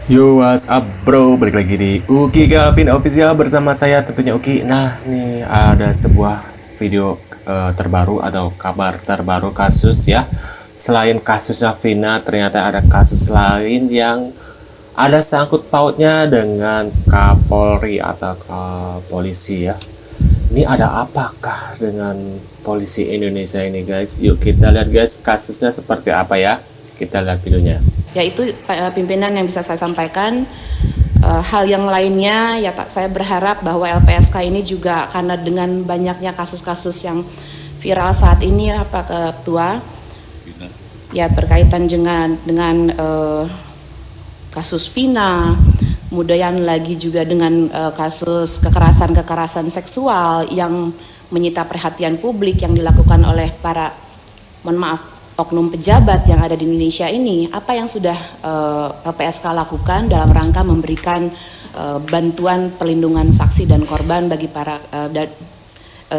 Yo, what's up bro? Balik lagi di Uki Calvin Official bersama saya tentunya Uki. Nah, nih ada sebuah video terbaru atau kabar terbaru kasus ya. Selain kasusnya Vina, ternyata ada kasus lain yang ada sangkut pautnya dengan Kapolri atau polisi ya. Ini ada apakah dengan polisi Indonesia ini guys? Yuk kita lihat guys kasusnya seperti apa ya. Kita lihat videonya. Yaitu pimpinan yang bisa saya sampaikan. Hal yang lainnya ya saya berharap bahwa LPSK ini juga karena dengan banyaknya kasus-kasus yang viral saat ini ya Pak Ketua, ya berkaitan dengan kasus Vina, kemudian lagi juga dengan kasus kekerasan seksual yang menyita perhatian publik yang dilakukan oleh para, mohon maaf, oknum pejabat yang ada di Indonesia ini. Apa yang sudah LPSK lakukan dalam rangka memberikan bantuan perlindungan saksi dan korban bagi para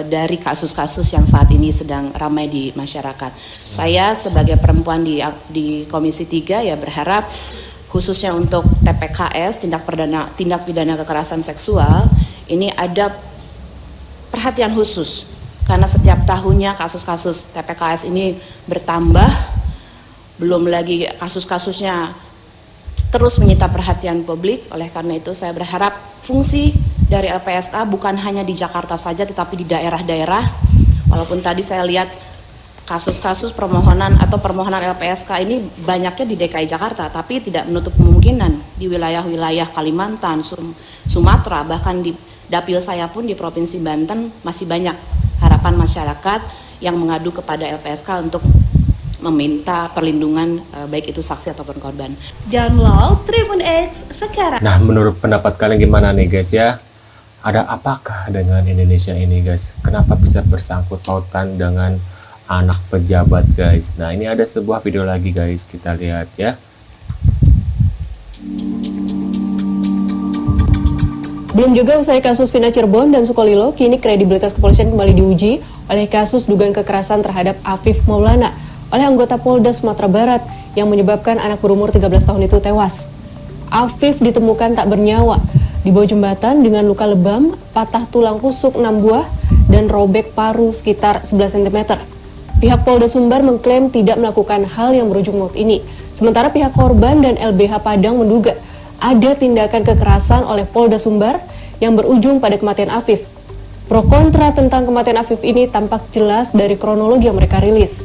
dari kasus-kasus yang saat ini sedang ramai di masyarakat. Saya sebagai perempuan di Komisi 3 ya berharap khususnya untuk TPKS, tindak pidana kekerasan seksual, ini ada perhatian khusus. Karena setiap tahunnya kasus-kasus TPKS ini bertambah, belum lagi kasus-kasusnya terus menyita perhatian publik. Oleh karena itu saya berharap fungsi dari LPSK bukan hanya di Jakarta saja tetapi di daerah-daerah. Walaupun tadi saya lihat kasus-kasus permohonan LPSK ini banyaknya di DKI Jakarta, tapi tidak menutup kemungkinan di wilayah-wilayah Kalimantan, Sumatera, bahkan di dapil saya pun di Provinsi Banten masih banyak harapan masyarakat yang mengadu kepada LPSK untuk meminta perlindungan baik itu saksi ataupun korban. Download Tribun X sekarang. Nah, menurut pendapat kalian gimana nih guys ya? Ada apakah dengan Indonesia ini guys? Kenapa bisa bersangkut pautan dengan anak pejabat guys? Nah, ini ada sebuah video lagi guys, kita lihat ya. Belum juga usai kasus Vina Cirebon dan Sukolilo, kini kredibilitas kepolisian kembali diuji oleh kasus dugaan kekerasan terhadap Afif Maulana oleh anggota Polda Sumatera Barat yang menyebabkan anak berumur 13 tahun itu tewas. Afif ditemukan tak bernyawa di bawah jembatan dengan luka lebam, patah tulang rusuk 6 buah, dan robek paru sekitar 11 cm. Pihak Polda Sumbar mengklaim tidak melakukan hal yang berujung maut ini, sementara pihak korban dan LBH Padang menduga ada tindakan kekerasan oleh Polda Sumbar yang berujung pada kematian Afif. Pro kontra tentang kematian Afif ini tampak jelas dari kronologi yang mereka rilis.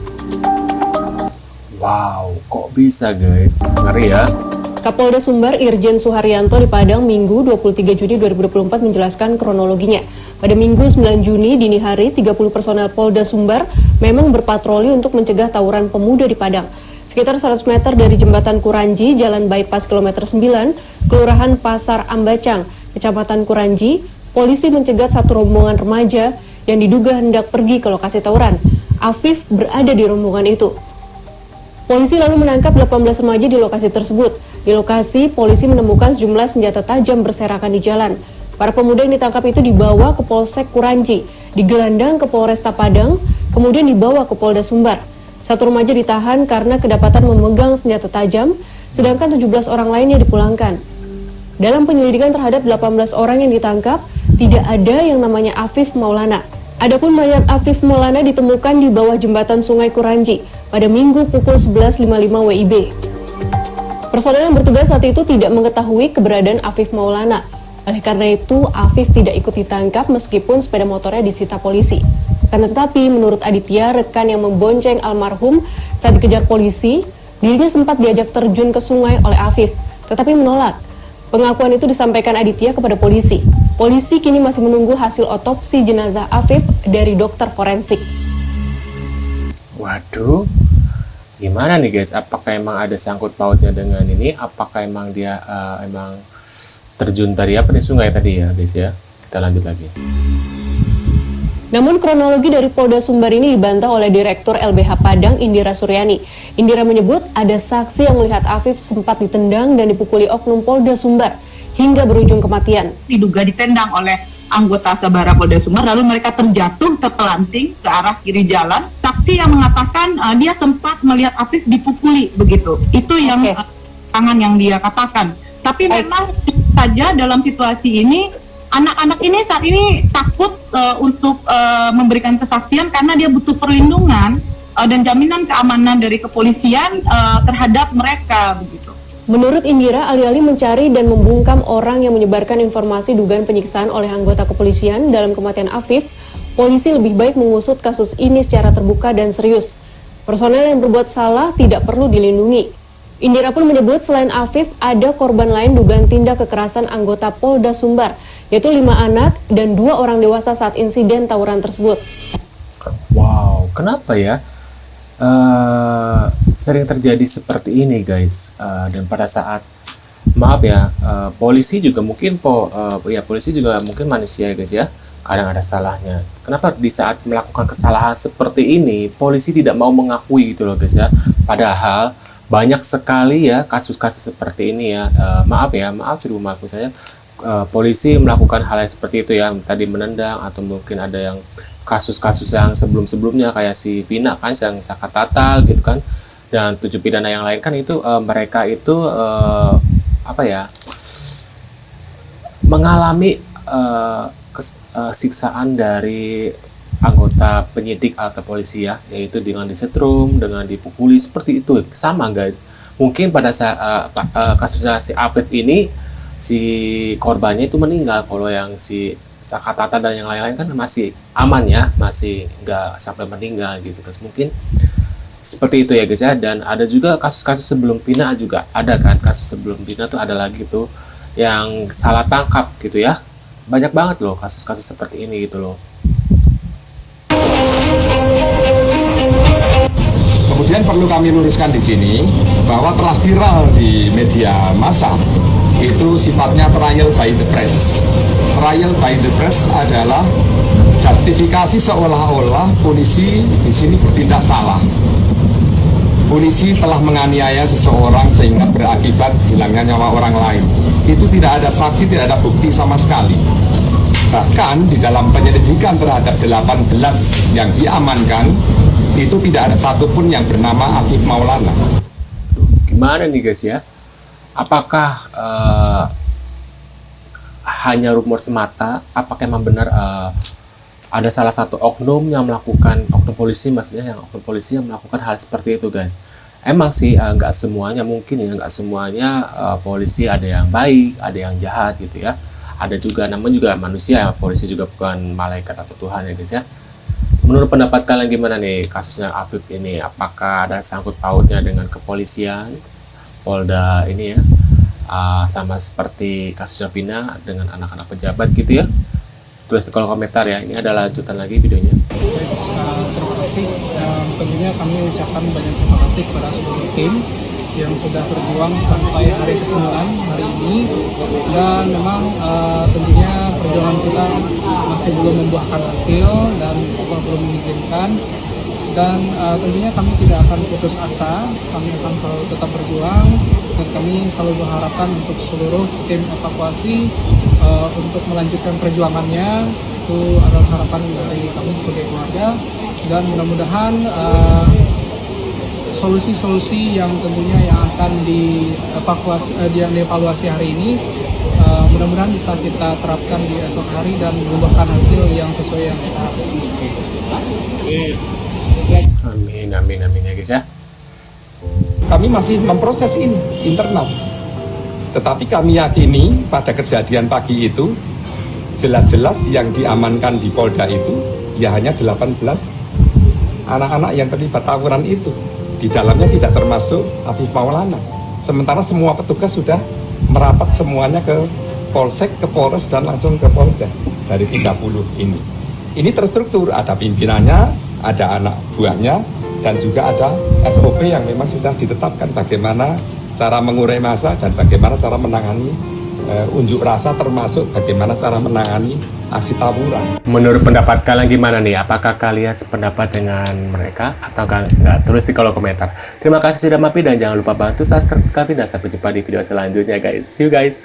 Wow, kok bisa guys? Ngeri ya. Kapolda Sumbar Irjen Suharyanto di Padang Minggu 23 Juni 2024 menjelaskan kronologinya. Pada Minggu 9 Juni dini hari, 30 personel Polda Sumbar memang berpatroli untuk mencegah tawuran pemuda di Padang. Sekitar 100 meter dari jembatan Kuranji, Jalan Bypass kilometer 9, Kelurahan Pasar Ambacang, Kecamatan Kuranji, polisi mencegat satu rombongan remaja yang diduga hendak pergi ke lokasi tawuran. Afif berada di rombongan itu. Polisi lalu menangkap 18 remaja di lokasi tersebut. Di lokasi, polisi menemukan sejumlah senjata tajam berserakan di jalan. Para pemuda yang ditangkap itu dibawa ke Polsek Kuranji, digelandang ke Polresta Padang, kemudian dibawa ke Polda Sumbar. Satu remaja ditahan karena kedapatan memegang senjata tajam, sedangkan 17 orang lainnya dipulangkan. Dalam penyelidikan terhadap 18 orang yang ditangkap, tidak ada yang namanya Afif Maulana. Adapun mayat Afif Maulana ditemukan di bawah jembatan Sungai Kuranji pada Minggu pukul 11.55 WIB. Personel yang bertugas saat itu tidak mengetahui keberadaan Afif Maulana. Oleh karena itu, Afif tidak ikut ditangkap meskipun sepeda motornya disita polisi. Karena tetapi, menurut Aditya, rekan yang membonceng almarhum saat dikejar polisi, dirinya sempat diajak terjun ke sungai oleh Afif, tetapi menolak. Pengakuan itu disampaikan Aditya kepada polisi. Polisi kini masih menunggu hasil otopsi jenazah Afif dari dokter forensik. Waduh, gimana nih guys? Apakah emang ada sangkut pautnya dengan ini? Apakah emang dia emang terjun tadi apa di sungai tadi ya guys ya? Kita lanjut lagi. Namun kronologi dari Polda Sumbar ini dibantah oleh Direktur LBH Padang Indira Suryani. Indira menyebut ada saksi yang melihat Afif sempat ditendang dan dipukuli oknum Polda Sumbar hingga berujung kematian. Diduga ditendang oleh anggota Sabara Polda Sumbar, lalu mereka terjatuh terpelanting ke arah kiri jalan. Saksi yang mengatakan dia sempat melihat Afif dipukuli begitu. Itu yang tangan yang dia katakan. Tapi memang saja dalam situasi ini anak-anak ini saat ini takut untuk memberikan kesaksian karena dia butuh perlindungan dan jaminan keamanan dari kepolisian terhadap mereka begitu. Menurut Indira, alih-alih mencari dan membungkam orang yang menyebarkan informasi dugaan penyiksaan oleh anggota kepolisian dalam kematian Afif, polisi lebih baik mengusut kasus ini secara terbuka dan serius. Personel yang berbuat salah tidak perlu dilindungi. Indira pun menyebut selain Afif, ada korban lain dugaan tindak kekerasan anggota Polda Sumbar, yaitu 5 anak dan 2 orang dewasa saat insiden tawuran tersebut. Wow, kenapa ya? Sering terjadi seperti ini guys, dan pada saat maaf ya, polisi juga mungkin polisi juga mungkin manusia ya guys ya, kadang ada salahnya. Kenapa di saat melakukan kesalahan seperti ini polisi tidak mau mengakui gitu loh guys ya, padahal banyak sekali ya kasus-kasus seperti ini ya. Maaf misalnya polisi melakukan hal yang seperti itu ya, tadi menendang atau mungkin ada yang kasus-kasus yang sebelum-sebelumnya kayak si Vina kan yang sakat tatal gitu kan, dan 7 pidana yang lain kan itu mereka itu mengalami siksaan dari anggota penyidik atau polisi ya, yaitu dengan disetrum, dengan dipukuli seperti itu. Sama guys, mungkin pada saat kasusnya si Afif ini si korbannya itu meninggal, kalau yang si Sakatata dan yang lain-lain kan masih aman ya, masih nggak sampai meninggal gitu guys. Mungkin seperti itu ya guys ya. Dan ada juga kasus-kasus sebelum Vina juga ada kan, kasus sebelum Vina tuh ada lagi tuh yang salah tangkap gitu ya. Banyak banget loh kasus-kasus seperti ini gitu loh. Kemudian perlu kami luruskan di sini bahwa telah viral di media massa itu sifatnya trial by the press. Trial by the press adalah justifikasi seolah-olah polisi di sini bertindak salah. Polisi telah menganiaya seseorang sehingga berakibat hilangnya nyawa orang lain. Itu tidak ada saksi, tidak ada bukti sama sekali. Bahkan di dalam penyelidikan terhadap 18 yang diamankan, itu tidak ada satupun yang bernama Afif Maulana. Gimana nih guys ya? Apakah hanya rumor semata? Apakah memang benar ada salah satu oknum polisi yang melakukan hal seperti itu guys? Emang sih nggak semuanya mungkin ya, nggak semuanya polisi ada yang baik, ada yang jahat gitu ya. Ada juga, namanya juga manusia, polisi juga bukan malaikat atau Tuhan ya guys ya. Menurut pendapat kalian gimana nih kasusnya Afif ini? Apakah ada sangkut pautnya dengan kepolisian Polda ini ya? Sama seperti kasusnya Vina dengan anak-anak pejabat gitu ya? Tulis di kolom komentar ya. Ini ada lanjutan lagi videonya. Terima kasih. Tentunya kami ucapkan banyak terima kasih kepada seluruh tim yang sudah berjuang sampai hari ke-9 hari ini, dan memang tentunya perjuangan kita masih belum membuahkan hasil dan Allah belum mengizinkan, dan tentunya kami tidak akan putus asa, kami akan selalu tetap berjuang, dan kami selalu berharapan untuk seluruh tim evakuasi untuk melanjutkan perjuangannya. Itu adalah harapan dari kami sebagai keluarga, dan mudah-mudahan solusi-solusi yang tentunya yang akan dievaluasi hari ini mudah-mudahan bisa kita terapkan di esok hari dan membuahkan hasil yang sesuai yang kita harapkan. Amin ya guys ya. Kami masih memproses ini internal. Tetapi kami yakini pada kejadian pagi itu jelas-jelas yang diamankan di Polda itu ya hanya 18 anak-anak yang terlibat tawuran itu. Di dalamnya tidak termasuk Afif Maulana. Sementara semua petugas sudah merapat semuanya ke Polsek, ke Polres, dan langsung ke Polda dari 30 ini. Ini terstruktur, ada pimpinannya, ada anak buahnya, dan juga ada SOP yang memang sudah ditetapkan bagaimana cara mengurai massa dan bagaimana cara menangani unjuk rasa, termasuk bagaimana cara menangani aksi tawuran. Menurut pendapat kalian gimana nih? Apakah kalian sependapat dengan mereka atau enggak? Tulis di kolom komentar. Terima kasih sudah mampir dan jangan lupa bantu subscribe kami dan sampai jumpa di video selanjutnya guys. See you guys.